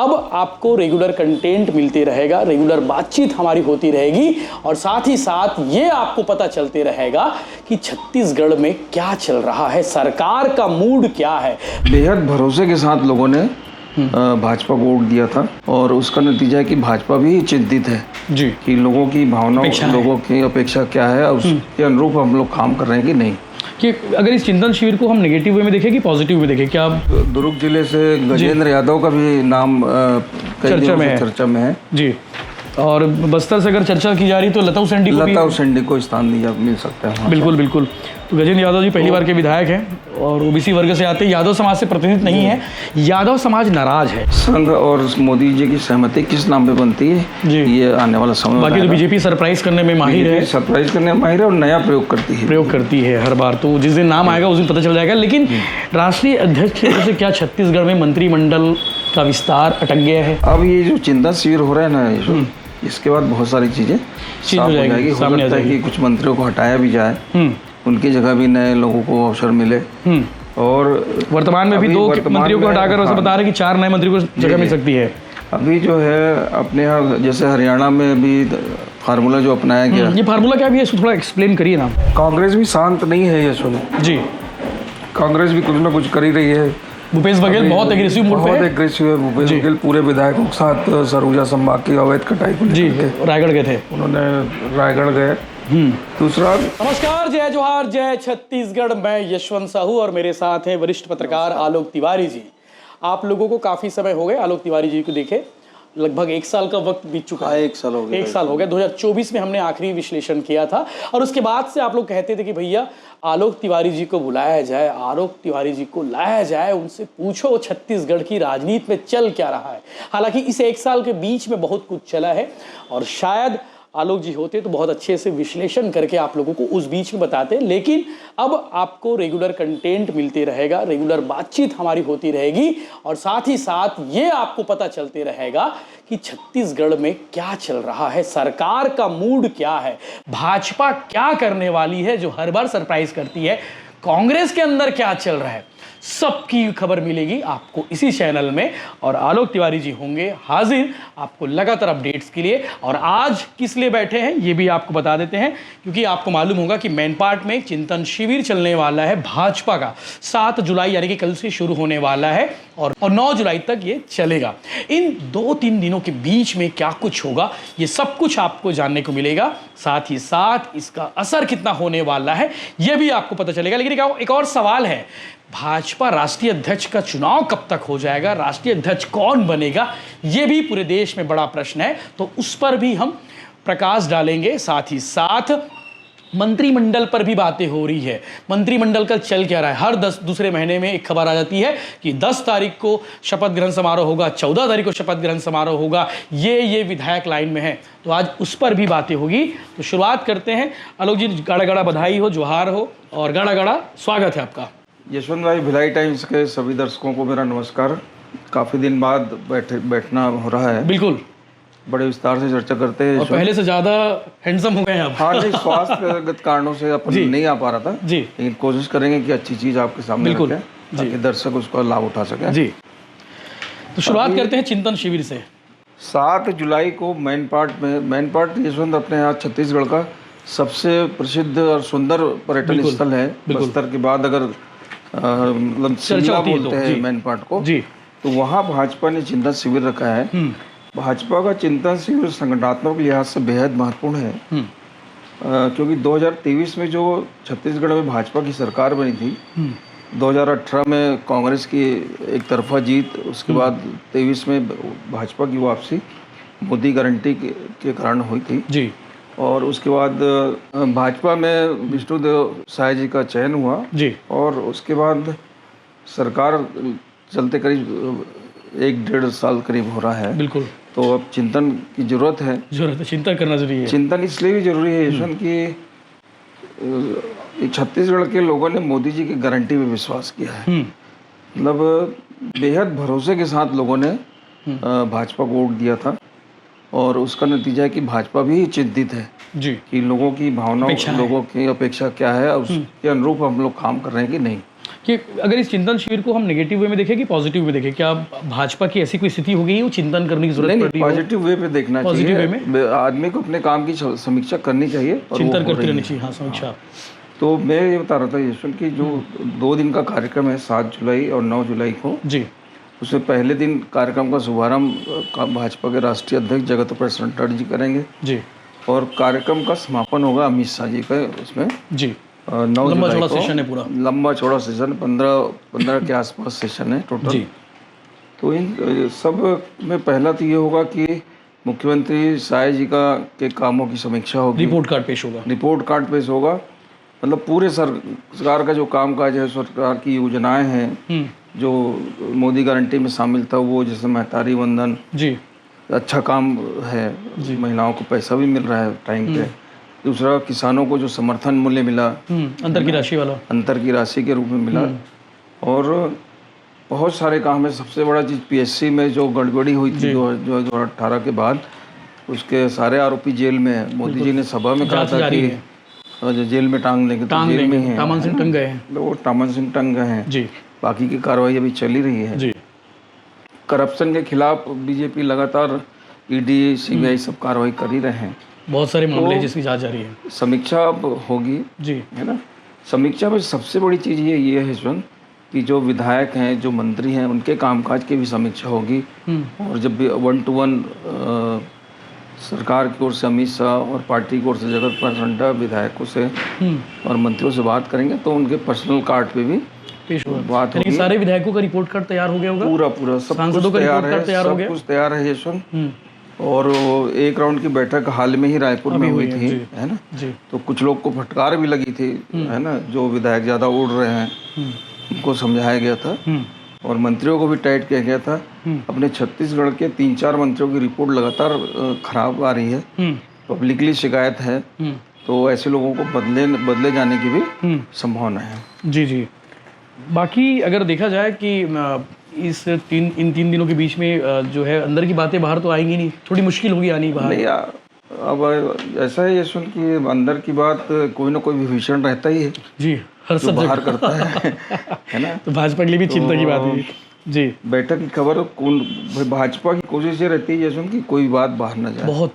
अब आपको regular content मिलते रहेगा, रेगुलर बातचीत हमारी होती रहेगी और साथ ही साथ ये आपको पता चलते रहेगा कि छत्तीसगढ़ में क्या चल रहा है, सरकार का मूड क्या है। बेहद भरोसे के साथ लोगों ने भाजपा को वोट दिया था और उसका नतीजा है कि भाजपा भी चिंतित है जी कि लोगों की भावनाओं, लोगों की अपेक्षा क्या है और उसके अनुरूप हम लोग काम कर रहे हैं कि नहीं। कि अगर इस चिंतन शिविर को हम नेगेटिव वे में देखें कि पॉजिटिव वे में देखें, क्या दुर्ग जिले से गजेंद्र यादव का भी नाम चर्चा में है जी। और बस्तर से अगर चर्चा की जा रही तो लता उसेंडी को स्थान मिल सकता है। बिल्कुल बिल्कुल। तो गजेंद्र यादव जी पहली बार के विधायक हैं और ओबीसी वर्ग से आते हैं, यादव समाज से प्रतिनिधित्व नहीं है, यादव समाज नाराज है। संघ और मोदी जी की सहमति किस नाम पे बनती है जी, ये आने वाला समय। बाकी तो बीजेपी सरप्राइज करने में माहिर है और नया प्रयोग करती है हर बार। तो जिस दिन नाम आएगा उस दिन पता चल जाएगा। लेकिन राष्ट्रीय अध्यक्ष से क्या छत्तीसगढ़ में मंत्रिमंडल का विस्तार अटक गया है? अब ये जो चिंतन शिविर हो रहा है ना, इसके बाद बहुत सारी चीजें हो जाएगी, सामने आ जाएगी। कुछ मंत्रियों को हटाया भी जाए, उनकी जगह भी नए लोगों को अवसर मिले। और वर्तमान में भी 2 मंत्रियों को हटाकर वैसे बता रहे कि 4 नए मंत्रियों को जगह मिल सकती है। अभी जो है अपने यहाँ जैसे हरियाणा में भी फार्मूला जो अपनाया गया, ये फार्मूला क्या भी है, थोड़ा एक्सप्लेन करिए ना। कांग्रेस भी शांत नहीं है यशवंत जी, कांग्रेस भी कुछ ना कुछ कर ही रही है। भूपेश बघेल बहुत एग्रेसिव मोड पे है। भूपेश बघेल पूरे विधायकों के साथ सरगुजा संभाग की अवैध कटाई को जी रायगढ़ गए थे, उन्होंने रायगढ़ गए। दूसरा, नमस्कार, जय जोहार, जय छत्तीसगढ़। मैं यशवंत साहू और मेरे साथ हैं वरिष्ठ पत्रकार आलोक तिवारी जी। आप लोगों को काफी समय हो गए आलोक तिवारी जी को देखे, लगभग 1 साल का वक्त बीत चुका है। 1 साल हो गया। 1 साल हो गया। 2024 में हमने आखिरी विश्लेषण किया था और उसके बाद से आप लोग कहते थे कि भैया आलोक तिवारी जी को बुलाया जाए, आलोक तिवारी जी को लाया जाए, उनसे पूछो छत्तीसगढ़ की राजनीति में चल क्या रहा है। हालांकि इस 1 साल के बीच में बहुत कुछ चला है और शायद आलोक जी होते तो बहुत अच्छे से विश्लेषण करके आप लोगों को उस बीच में बताते। लेकिन अब आपको रेगुलर कंटेंट मिलते रहेगा, रेगुलर बातचीत हमारी होती रहेगी और साथ ही साथ ये आपको पता चलते रहेगा कि छत्तीसगढ़ में क्या चल रहा है, सरकार का मूड क्या है, भाजपा क्या करने वाली है जो हर बार सरप्राइज करती है, कांग्रेस के अंदर क्या चल रहा है, सबकी खबर मिलेगी आपको इसी चैनल में। और आलोक तिवारी जी होंगे हाजिर आपको लगातार अपडेट्स के लिए। और आज किस लिए बैठे हैं ये भी आपको बता देते हैं, क्योंकि आपको मालूम होगा कि मैनपाट में चिंतन शिविर चलने वाला है भाजपा का। 7 जुलाई यानी कि कल से शुरू होने वाला है और 9 जुलाई तक ये चलेगा। इन 2-3 दिनों के बीच में क्या कुछ होगा ये सब कुछ आपको जानने को मिलेगा। साथ ही साथ इसका असर कितना होने वाला है ये भी आपको पता चलेगा। लेकिन एक और सवाल है, भाजपा राष्ट्रीय अध्यक्ष का चुनाव कब तक हो जाएगा, राष्ट्रीय अध्यक्ष कौन बनेगा, यह भी पूरे देश में बड़ा प्रश्न है। तो उस पर भी हम प्रकाश डालेंगे। साथ ही साथ मंत्रिमंडल पर भी बातें हो रही है, मंत्रिमंडल का चल क्या रहा है। हर दूसरे महीने में एक खबर आ जाती है कि 10 तारीख को शपथ ग्रहण समारोह होगा, 14 तारीख को शपथ ग्रहण समारोह होगा, ये विधायक लाइन में है। तो आज उस पर भी बातें होगी। तो शुरुआत करते हैं। आलोक जी, गाड़ा गाड़ा बधाई हो, जोहार हो और गाड़ा गाड़ा स्वागत है आपका। यशवंत भाई, भिलाई टाइम्स के सभी दर्शकों को मेरा नमस्कार। काफ़ी दिन बाद बैठना हो रहा है। बिल्कुल, बड़े विस्तार से चर्चा करते हैं और पहले से ज़्यादा हैंडसम हो गए हैं आप। हाँ, नहीं, स्वास्थ्यगत कारणों से अपन नहीं आ पा रहा था जी, लेकिन कोशिश करेंगे कि अच्छी चीज़ आपके सामने रखें ताकि दर्शक उसका लाभ उठा सकें जी। तो शुरुआत करते हैं चिंतन शिविर से। 7 जुलाई को मैनपाट यशवंत अपने यहाँ छत्तीसगढ़ का सबसे प्रसिद्ध और सुंदर पर्यटन स्थल है। बस्तर के बाद अगर मतलब शिमला बोलते हैं मैनपाट को जी, तो वहाँ भाजपा ने चिंतन शिविर रखा है। भाजपा का चिंतन शिविर संगठनात्मक लिहाज से बेहद महत्वपूर्ण है, क्योंकि 2023 में जो छत्तीसगढ़ में भाजपा की सरकार बनी थी, 2018 में कांग्रेस की एक तरफा जीत, उसके बाद 23 में भाजपा की वापसी मोदी गारंटी के कारण हुई थी जी। और उसके बाद भाजपा में विष्णुदेव साय जी का चयन हुआ जी। और उसके बाद सरकार चलते करीब 1-1.5 साल करीब हो रहा है। बिल्कुल। तो अब चिंतन की जरूरत है, चिंतन करना जरूरी है। चिंतन इसलिए भी जरूरी है यशवंत कि छत्तीसगढ़ के लोगों ने मोदी जी की गारंटी पे विश्वास किया है। मतलब बेहद भरोसे के साथ लोगों ने भाजपा को वोट दिया था और उसका नतीजा है कि भाजपा भी चिंतित है जी कि लोगों की भावनाओं, लोगों की अपेक्षा क्या है और उसके अनुरूप हम लोग काम कर रहे हैं कि नहीं। कि अगर इस चिंतन शिविर को हम नेगेटिव वे में देखें कि पॉजिटिव में देखें, क्या भाजपा की ऐसी कोई स्थिति हो गई वो चिंतन करने की जरूरत पड़ रही है? पॉजिटिव वे पे देखना पॉजिटिव चाहिए, आदमी को अपने काम की समीक्षा करनी चाहिए और चिंतन करते रहनी चाहिए। हाँ, समीक्षा। तो मैं ये बता रहा था यशवंत कि जो 2 दिन का कार्यक्रम है 7 जुलाई और 9 जुलाई को जी, उसमें पहले दिन कार्यक्रम का शुभारंभ भाजपा के राष्ट्रीय अध्यक्ष जगत प्रकाश नड्डा जी करेंगे जी, और कार्यक्रम का समापन होगा अमित शाह जी का उसमें जी। 9 लंबा जुलाई चौड़ा को। सेशन है पूरा। लंबा चौड़ा सेशन 15 के आसपास सेशन है टोटल। जी, तो इन सब में पहला तो ये होगा कि मुख्यमंत्री साय जी का के कामों की समीक्षा होगी, रिपोर्ट कार्ड पेश होगा। रिपोर्ट कार्ड पेश होगा, मतलब पूरे सरकार का जो कामकाज है, सरकार की योजनाएं हैं जो मोदी गारंटी में शामिल था वो, जैसे महतारी वंदन, जी, अच्छा काम है, महिलाओं को पैसा भी मिल रहा है टाइम पे। दूसरा, किसानों को जो समर्थन मूल्य मिला, अंतर की राशि वाला, अंतर की राशि के रूप में मिला, और बहुत सारे काम है। सबसे बड़ा चीज़ पीएससी में जो गड़बड़ी हुई थी 2018 के बाद, उसके सारे आरोपी जेल में है। मोदी जी ने सभा में कहा था कि जो जेल में टांग लेंगे, तो जेल में हैं। तामन सिंह टंग गए हैं। वो तामन सिंह टंग गए हैं जी, बाकी की कार्रवाई अभी चल ही रही है। जी, करप्शन के खिलाफ बीजेपी लगातार ईडी सीबीआई सब कार्रवाई कर ही रहे हैं। बहुत सारे मामले हैं जिसकी जांच जारी है। समीक्षा अब होगी, जी, है ना। समीक्षा में सबसे बड़ी चीज़ ये है यशवंत कि जो विधायक हैं, जो मंत्री हैं, उनके कामकाज की भी समीक्षा होगी। और जब भी 1 to 1 सरकार की ओर से अमित शाह और पार्टी की ओर से जगत प्रकाश नड्डा विधायकों से और मंत्रियों से बात करेंगे तो उनके पर्सनल कार्ड पे भी पेश होगा। बात होगी। सारे विधायकों का रिपोर्ट कार्ड तैयार हो गया होगा, पूरा सब सांसदों कुछ का तैयार रिपोर्ट कार्ड तैयार हो है, गया, सब कुछ तैयार है यशवंत। और वो 1 राउंड की बैठक हाल में ही रायपुर में हुई थी, है ना। जी, तो कुछ लोग को फटकार भी लगी थी, है ना, जो विधायक ज़्यादा उड़ रहे हैं उनको समझाया गया था और मंत्रियों को भी टाइट किया गया था। अपने छत्तीसगढ़ के 3-4 मंत्रियों की रिपोर्ट लगातार खराब आ रही है, पब्लिकली शिकायत है, तो ऐसे लोगों को बदले जाने की भी संभावना है। जी, जी। बाकी अगर देखा जाए कि इन 3 दिनों के बीच में जो है अंदर की बातें बाहर तो आएंगी नहीं, थोड़ी मुश्किल होगी आनी बाहर। नहीं, अब ऐसा है यशवंत कि अंदर की बात कोई ना कोई विभीषण रहता ही है जी, हर सब बाहर करता है ना। तो भाजपा के लिए भी चिंता की बात है। जी, बैठक की खबर भाजपा की कोशिश ये रहती है यशवंत कि कोई बात बाहर ना जाए, बहुत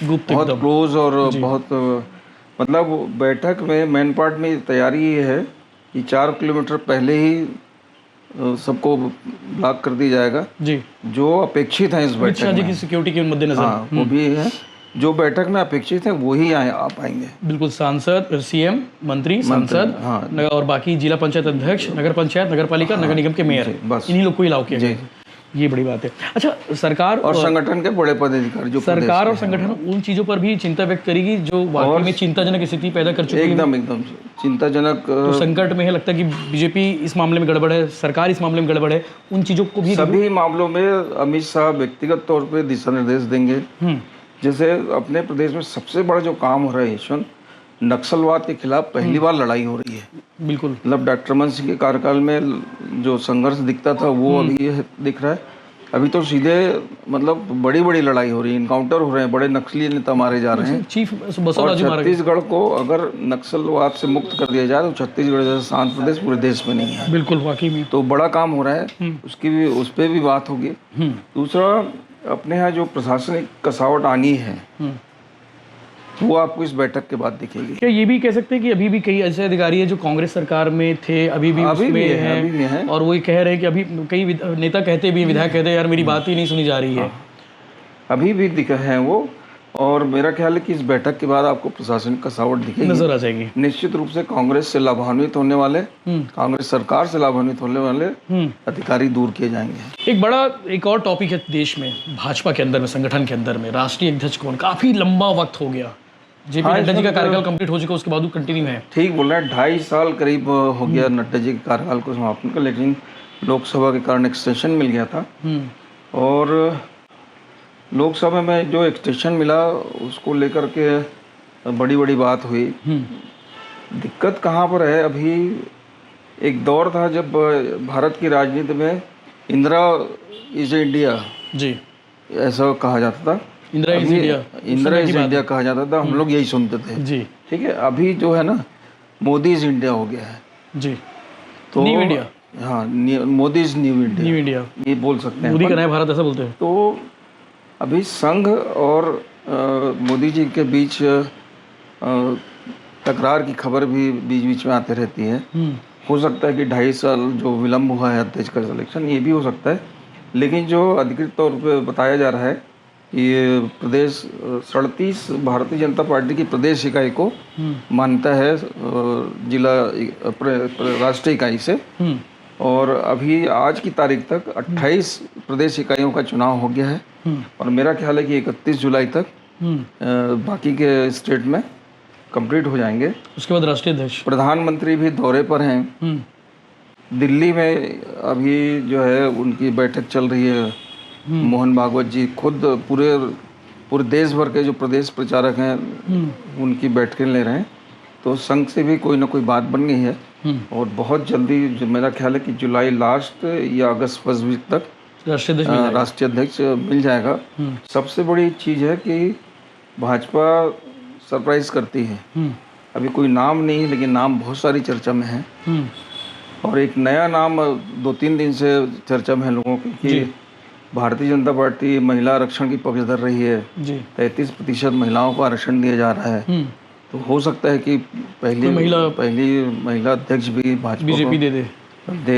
गुप्त, बहुत क्लोज और बहुत, मतलब बैठक में मेन पार्ट में तैयारी ये है कि 4 किलोमीटर पहले ही सबको ब्लॉक कर दिया जाएगा जी, जो अपेक्षित है इस बैठक में। जी की सिक्योरिटी के मद्देनजर। हाँ, वो भी है, जो बैठक में अपेक्षित है वही आ पाएंगे। बिल्कुल, सांसद, सीएम, मंत्री, सांसद, हाँ, और बाकी जिला पंचायत अध्यक्ष, नगर पंचायत, नगर पालिका, नगर निगम के मेयर, बस इन्हीं लोग को अलाउ किया गया। ये बड़ी बात है। अच्छा, सरकार और संगठन के बड़े पदाधिकारी जो सरकार और संगठन उन चीजों पर भी चिंता व्यक्त करेगी जो वाकई में चिंताजनक स्थिति पैदा कर चुकी है। एकदम चिंताजनक, तो संकट में है, लगता है कि बीजेपी इस मामले में गड़बड़ है, सरकार इस मामले में गड़बड़ है, उन चीजों को भी सभी मामलों में अमित शाह व्यक्तिगत तौर पे दिशा निर्देश देंगे। जैसे अपने प्रदेश में सबसे बड़ा जो काम हो रहा है यशवंत, नक्सलवाद के खिलाफ पहली बार लड़ाई हो रही है। बिल्कुल, मतलब डॉक्टर रमन सिंह के कार्यकाल में जो संघर्ष दिखता था वो अभी दिख रहा है। अभी तो सीधे मतलब बड़ी लड़ाई हो रही है, इनकाउंटर हो रहे हैं, बड़े नक्सली नेता मारे जा रहे हैं। चीफ और छत्तीसगढ़ को अगर नक्सलवाद से मुक्त कर दिया जाए तो छत्तीसगढ़ जैसा शांत प्रदेश पूरे देश में नहीं है। बिल्कुल, वाकई में तो बड़ा काम हो रहा है, उसकी भी उस पर भी बात होगी। दूसरा, अपने यहाँ जो प्रशासनिक कसावट आनी है वो आपको इस बैठक के बाद दिखेगी। क्या ये भी कह सकते हैं कि अभी भी कई ऐसे अधिकारी हैं जो कांग्रेस सरकार में थे, अभी भी हैं, और वो कह रहे हैं कि अभी कई नेता कहते भी, विधायक कहते हैं यार मेरी बात ही नहीं सुनी जा रही है। अभी भी दिखे हैं वो, और मेरा ख्याल है कि इस बैठक के बाद आपको प्रशासनिक कसावट दिखेगी, नजर आ जाएगी। निश्चित रूप से कांग्रेस से लाभान्वित होने वाले, कांग्रेस सरकार से लाभान्वित होने वाले अधिकारी दूर किए जाएंगे। एक और टॉपिक है देश में, भाजपा के अंदर में, संगठन के अंदर में राष्ट्रीय अध्यक्ष कौन, काफी लंबा वक्त हो गया, जेपी नड्डा जी का कार्यकाल कंप्लीट हो चुका, उसके बाद कंटिन्यू है। ठीक बोल रहा है, 2.5 साल करीब हो गया नड्डा जी के कार्यकाल को समापन का, लेकिन लोकसभा के कारण एक्सटेंशन मिल गया था। और लोकसभा में जो एक्सटेंशन मिला उसको लेकर के बड़ी बात हुई। दिक्कत कहाँ पर है, अभी एक दौर था जब भारत की राजनीति में इंदिरा इज इंडिया जी ऐसा कहा जाता था, इंदिरा इज इंडिया कहा जाता था, हम लोग यही सुनते थे जी। ठीक है, अभी जो है ना मोदी इज इंडिया हो गया है जी। तो न्यू इंडिया, हाँ, Modi is new India, new India, ये बोल सकते हैं मोदी अपन। का नया भारत ऐसा बोलते हैं। तो अभी संघ और मोदी जी के बीच तकरार की खबर भी बीच बीच में आते रहती है। हो सकता है कि 2.5 साल जो विलम्ब हुआ है अध्यक्ष का सिलेक्शन, ये भी हो सकता है। लेकिन जो अधिकृत तौर पे बताया जा रहा है कि ये प्रदेश 37 भारतीय जनता पार्टी की प्रदेश इकाई को मानता है जिला राष्ट्रीय इकाई से। और अभी आज की तारीख तक 28 प्रदेश इकाइयों का चुनाव हो गया है और मेरा ख्याल है कि 31 जुलाई तक बाकी के स्टेट में कंप्लीट हो जाएंगे। उसके बाद राष्ट्रीय अध्यक्ष, प्रधानमंत्री भी दौरे पर हैं। दिल्ली में अभी जो है उनकी बैठक चल रही है। मोहन भागवत जी खुद पूरे देश भर के जो प्रदेश प्रचारक हैं उनकी बैठकें ले रहे हैं। तो संघ से भी कोई ना कोई बात बन गई है और बहुत जल्दी जो मेरा ख्याल है कि जुलाई लास्ट या अगस्त फर्स्ट वीक तक राष्ट्रीय अध्यक्ष मिल जाएगा। सबसे बड़ी चीज़ है कि भाजपा सरप्राइज करती है। अभी कोई नाम नहीं, लेकिन नाम बहुत सारी चर्चा में है और एक नया नाम 2-3 दिन से चर्चा में है लोगों की कि भारतीय जनता पार्टी महिला आरक्षण की पक्षधर रही है। 33% महिलाओं को आरक्षण दिया जा रहा है। तो हो सकता है कि पहली महिला अध्यक्ष भी भाजपा बीजेपी दे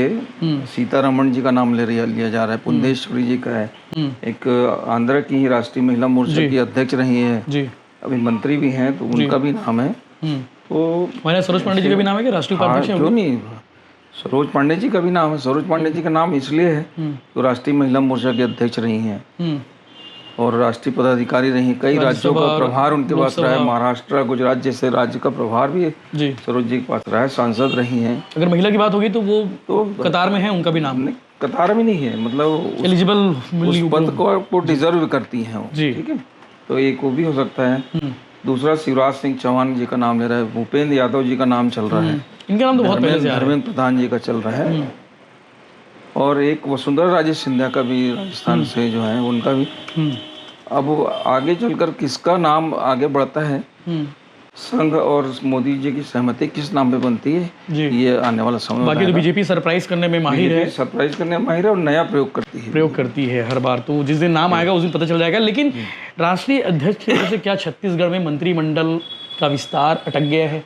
सीतारमण जी का नाम लिया जा रहा है। पुंडेश्वरी जी का है, एक आंध्र की ही राष्ट्रीय महिला मोर्चा की अध्यक्ष रही है, अभी मंत्री भी हैं, तो उनका भी नाम है। तो सरोज पांडे जी का भी नाम है कि राष्ट्रीय उपाध्यक्ष है? क्यों नहीं, सरोज पांडे जी का भी नाम है। सरोज पांडे जी का नाम इसलिए है तो राष्ट्रीय महिला मोर्चा के अध्यक्ष रही हैं और राष्ट्रीय पदाधिकारी रही। कई राज्यों का प्रभार उनके पास रहा है। महाराष्ट्र, गुजरात जैसे राज्य का प्रभार भी सरोज जी के पास रहा है। सांसद रही हैं। अगर महिला की बात होगी तो वो तो कतार में है, उनका भी नाम नहीं, कतार में नहीं है, मतलब एलिजिबल उस पद को डिजर्व करती हैं वो। ठीक है, तो एक वो भी हो सकता है। दूसरा शिवराज सिंह चौहान जी का नाम ले रहा है। भूपेंद्र यादव जी का नाम चल रहा है। इनका नाम तो बहुत पहले से धर्मेंद्र प्रधान जी का चल रहा है। और एक वसुंधरा राजे सिंधिया का भी राजस्थान से जो है उनका भी। अब आगे चलकर किसका नाम आगे बढ़ता है, संघ और मोदी जी की सहमति किस नाम पे बनती है, ये आने वाला समय। बाकी तो बीजेपी सरप्राइज करने में माहिर है, और नया प्रयोग करती है हर बार। तो जिस दिन नाम आएगा उस दिन पता चल जाएगा। लेकिन राष्ट्रीय अध्यक्ष से क्या छत्तीसगढ़ में मंत्रिमंडल का विस्तार अटक गया है?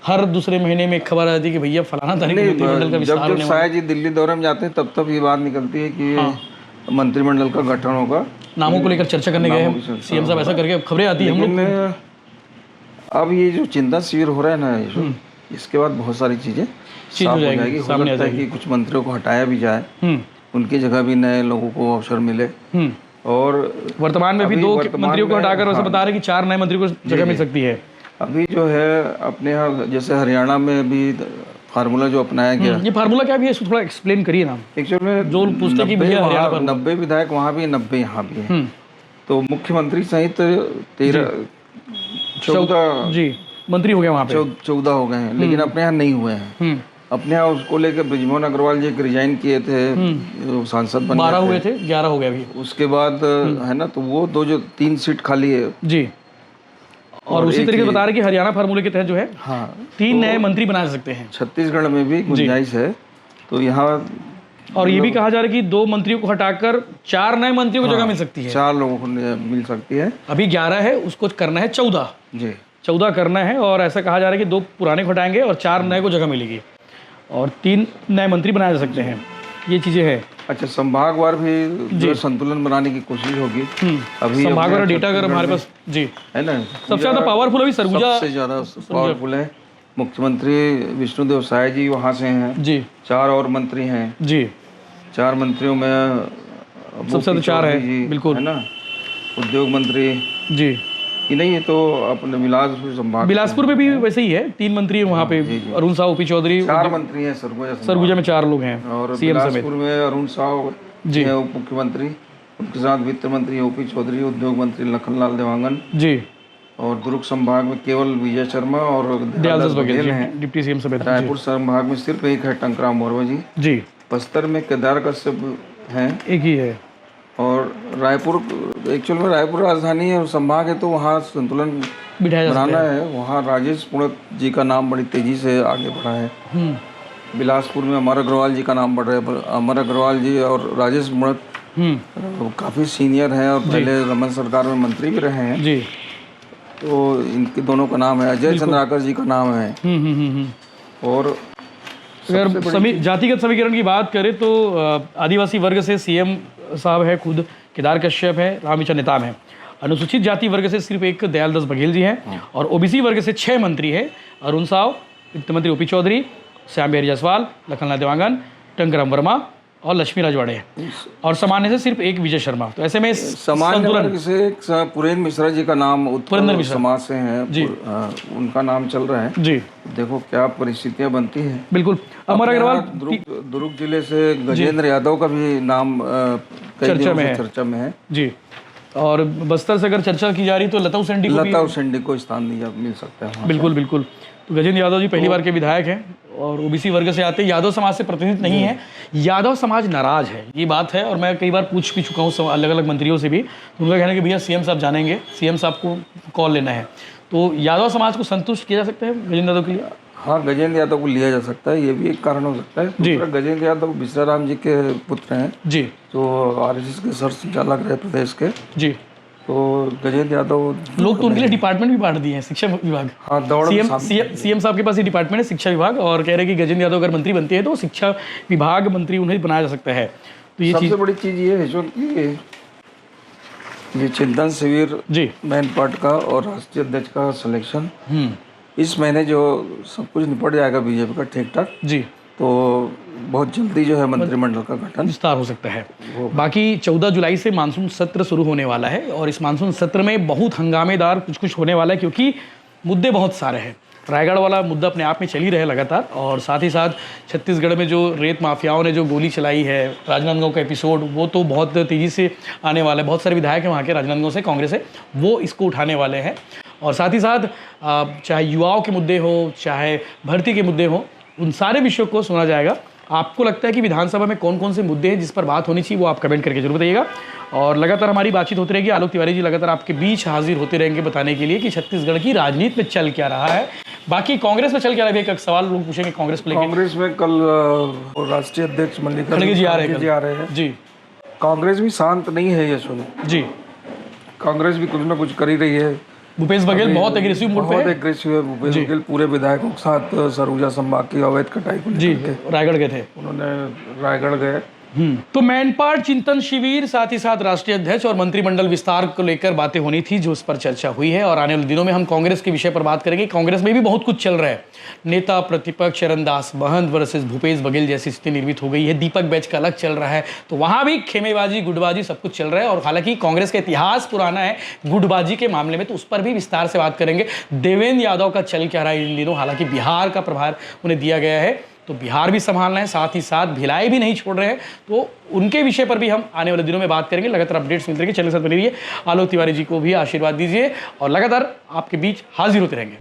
हर दूसरे महीने में एक खबर आती है कि भैया फलाना तारीख मंत्रिमंडल का विस्तार होने वाला है। जब शायद जी दिल्ली दौरे में जाते हैं तब ये बात निकलती है कि मंत्रिमंडल का गठन होगा। नामों को लेकर चर्चा करने गए हैं सीएम साहब, ऐसा करके खबरें आती है। हम लोग अब ये जो चिंतन शिविर हो रहा है ना, इसके बाद बहुत सारी चीजें साफ हो जाएगी। हो सकता है कि कुछ मंत्रियों को हटाया भी जाए, उनकी जगह भी नए लोगों को अवसर मिले। और वर्तमान में भी 2 मंत्रियों को हटाकर वैसे बता रहे कि 4 नए मंत्रियों को जगह मिल सकती है। अभी जो है अपने यहाँ जैसे हरियाणा में भी फार्मूला जो अपनाया गया, ये फार्मूला क्या भी है, इसको थोड़ा एक्सप्लेन करिए ना। एक्चुअल में जो पूछते कि भैया हरियाणा पर 90 विधायक वहाँ भी 90 यहाँ भी है। तो मुख्यमंत्री सहित 14 जी मंत्री हो गए वहाँ पे, 14 हो गए हैं। लेकिन अपने यहाँ नहीं हुए हैं। अपने यहाँ उसको लेकर ब्रिजमोहन अग्रवाल जी रिजाइन किए थे, सांसद बन 12 हुए थे, 11 हो गए अभी। उसके बाद है ना, तो वो 3 सीट खाली है जी। और उसी तरीके से बता रहे कि हरियाणा फार्मूले के तहत जो है 3 नए मंत्री बना सकते हैं। छत्तीसगढ़ में भी गुंजाइश है। तो यहाँ और ये भी कहा जा रहा है कि 2 मंत्रियों को हटाकर 4 नए मंत्रियों को जगह मिल सकती है। 4 लोगों को मिल सकती है। अभी 11 है, उसको करना है 14 जी, 14 करना है। और ऐसा कहा जा रहा है कि 2 पुराने को हटाएंगे और 4 नए को जगह मिलेगी और 3 नए मंत्री बनाए जा सकते हैं। ये चीजें हैं। अच्छा, संभागवार भी जो संतुलन बनाने की कोशिश होगी। अभी संभागवार डेटा अगर हमारे पास जी है ना, सबसे ज्यादा पावरफुल अभी सरगुजा सबसे ज्यादा पावरफुल है। मुख्यमंत्री विष्णुदेव साय जी वहाँ से हैं जी। 4 और मंत्री हैं जी। 4 मंत्रियों में सबसे ज्यादा 4 है, बिल्कुल, है ना। उद्योग मंत्री जी कि नहीं, है तो अपने बिलासपुर संभाग, बिलासपुर में भी वैसे ही है। 3 मंत्री है वहाँ पे, अरुण साहू, ओपी चौधरी। 4 मंत्री हैं सरगुजा में 4 लोग हैं। और बिलासपुर में अरुण साहू जी है उप मुख्यमंत्री, उनके साथ वित्त मंत्री ओपी चौधरी, उद्योग मंत्री लखनलाल देवांगन जी। और दुर्ग संभाग में केवल विजय शर्मा और दयालदास बघेल हैं डिप्टी सीएम समेत। रायपुर संभाग में सिर्फ एक है टंकराम मोरवा जी। बस्तर में केदार कश्यप हैं, एक ही है। और रायपुर एक्चुअल में रायपुर राजधानी है और संभाग है, तो वहाँ संतुलन बनाना है। वहाँ राजेश पुणत जी का नाम बड़ी तेजी से आगे बढ़ा है। बिलासपुर में अमर अग्रवाल जी का नाम बढ़ रहा है। अमर अग्रवाल जी और राजेश मूणत काफ़ी सीनियर हैं और पहले रमन सरकार में मंत्री भी रहे हैं जी। तो इनके दोनों का नाम है। अजय चंद्राकर जी का नाम है। और अगर जातिगत समीकरण की बात करें तो आदिवासी वर्ग से सीएम साहब है खुद, केदार कश्यप है, रामविचार नेताम है। अनुसूचित जाति वर्ग से सिर्फ एक दयाल दास बघेल जी हैं और ओबीसी वर्ग से 6 मंत्री हैं। अरुण साव, वित्त मंत्री ओपी चौधरी, श्याम बिहारी जायसवाल, लखनलाल देवांगन, टंकराम वर्मा और लक्ष्मी राजवाड़े हैं। और सामान्य से सिर्फ एक विजय शर्मा। तो ऐसे में सामान्य वर्ग से एक पुरेंद्र मिश्रा जी का नाम उत्तर समाज से हैं जी, उनका नाम चल रहा है जी। देखो क्या परिस्थितियां बनती हैं। बिल्कुल। अमर अग्रवाल दुर्ग जिले से गजेंद्र यादव का भी नाम चर्चा में है जी। और बस्तर से अगर चर्चा की जा रही तो लता उसेंडी को स्थान मिल सकता है। बिल्कुल बिल्कुल। तो गजेंद्र यादव जी पहली बार के विधायक हैं और ओबीसी वर्ग से आते, यादव समाज से प्रतिनिधित्व नहीं है। यादव समाज नाराज है, ये बात है। और मैं कई बार पूछ भी चुका हूँ अलग अलग मंत्रियों से भी, तो उनका कहना है कि भैया सीएम साहब जानेंगे, सीएम साहब को कॉल लेना है। तो यादव समाज को संतुष्ट किया जा सकता है गजेंद्र यादव के लिए? हाँ, गजेंद्र यादव को लिया जा सकता है, ये भी एक कारण हो सकता है जी। गजेंद्र यादव बिसराराम जी के पुत्र हैं जी, तो आरएसएस के सर संचालक रहे प्रदेश के जी। तो गजेंद्र यादव लोग तो उनके लिए डिपार्टमेंट भी बांट दिए हैं, शिक्षा विभाग। हाँ, सीएम साहब के पास ये डिपार्टमेंट है शिक्षा विभाग, और कह रहे हैं कि गजेंद्र यादव अगर मंत्री बनते हैं तो शिक्षा विभाग मंत्री उन्हें बनाया जा सकता है। तो ये सबसे बड़ी चीज़ ये है जो ये चिंतन शिविर जी मैन पार्ट का और राष्ट्रीय अध्यक्ष का सिलेक्शन इस महीने जो सब कुछ निपट जाएगा बीजेपी का ठीक ठाक जी, तो बहुत जल्दी जो है मंत्रिमंडल का गठन विस्तार हो सकता है। बाकी 14 जुलाई से मानसून सत्र शुरू होने वाला है और इस मानसून सत्र में बहुत हंगामेदार कुछ होने वाला है, क्योंकि मुद्दे बहुत सारे हैं। रायगढ़ वाला मुद्दा अपने आप में चल ही रहा है लगातार, और साथ ही साथ छत्तीसगढ़ में जो रेत माफियाओं ने जो गोली चलाई है, राजनांदगांव का एपिसोड, वो तो बहुत तेज़ी से आने वाला है। बहुत सारे विधायक हैं वहाँ के राजनांदगांव से, कांग्रेस से, वो इसको उठाने वाले हैं। और साथ ही साथ चाहे युवाओं के मुद्दे हो, चाहे भर्ती के मुद्दे हो, उन सारे विषयों को सुना जाएगा। आपको लगता है कि विधानसभा में कौन कौन से मुद्दे हैं जिस पर बात होनी चाहिए, वो आप कमेंट करके जरूर बताइएगा। और लगातार हमारी बातचीत होती रहेगी। आलोक तिवारी जी लगातार आपके बीच हाजिर होते रहेंगे बताने के लिए कि छत्तीसगढ़ की राजनीति में चल क्या रहा है। बाकी कांग्रेस में चल क्या रहा है, एक सवाल लोग पूछेंगे कांग्रेस को लेकर। कांग्रेस में कल राष्ट्रीय अध्यक्ष मल्लिकार्जुन जी आ रहे हैं जी। कांग्रेस भी शांत नहीं है ये सुनो जी, कांग्रेस भी कुछ ना कुछ कर ही रही है। भूपेश बघेल बहुत एग्रेसिव मूड पे है। बहुत एग्रेसिव है भूपेश बघेल, पूरे विधायकों के साथ सरगुजा संभाग की अवैध कटाई को जी रायगढ़ गए थे, उन्होंने रायगढ़ गए। तो मैनपाट चिंतन शिविर, साथ ही साथ राष्ट्रीय अध्यक्ष और मंत्रिमंडल विस्तार को लेकर बातें होनी थी, जो उस पर चर्चा हुई है। और आने वाले दिनों में हम कांग्रेस के विषय पर बात करेंगे। कांग्रेस में भी बहुत कुछ चल रहा है। नेता प्रतिपक्ष चरणदास महंत वर्सेस भूपेश बघेल जैसी स्थिति निर्मित हो गई है। दीपक बैच का अलग चल रहा है, तो वहां भी खेमेबाजी गुटबाजी सब कुछ चल रहा है। और हालांकि कांग्रेस का इतिहास पुराना है गुटबाजी के मामले में, तो उस पर भी विस्तार से बात करेंगे। देवेंद्र यादव का चल क्या रहा है इन दिनों, हालांकि बिहार का प्रभार उन्हें दिया गया है, तो बिहार भी संभालना है, साथ ही साथ भिलाई भी नहीं छोड़ रहे हैं, तो उनके विषय पर भी हम आने वाले दिनों में बात करेंगे। लगातार अपडेट्स मिलते रहेंगे, चैनल के साथ बने रहिए। आलोक तिवारी जी को भी आशीर्वाद दीजिए और लगातार आपके बीच हाजिर होते रहेंगे।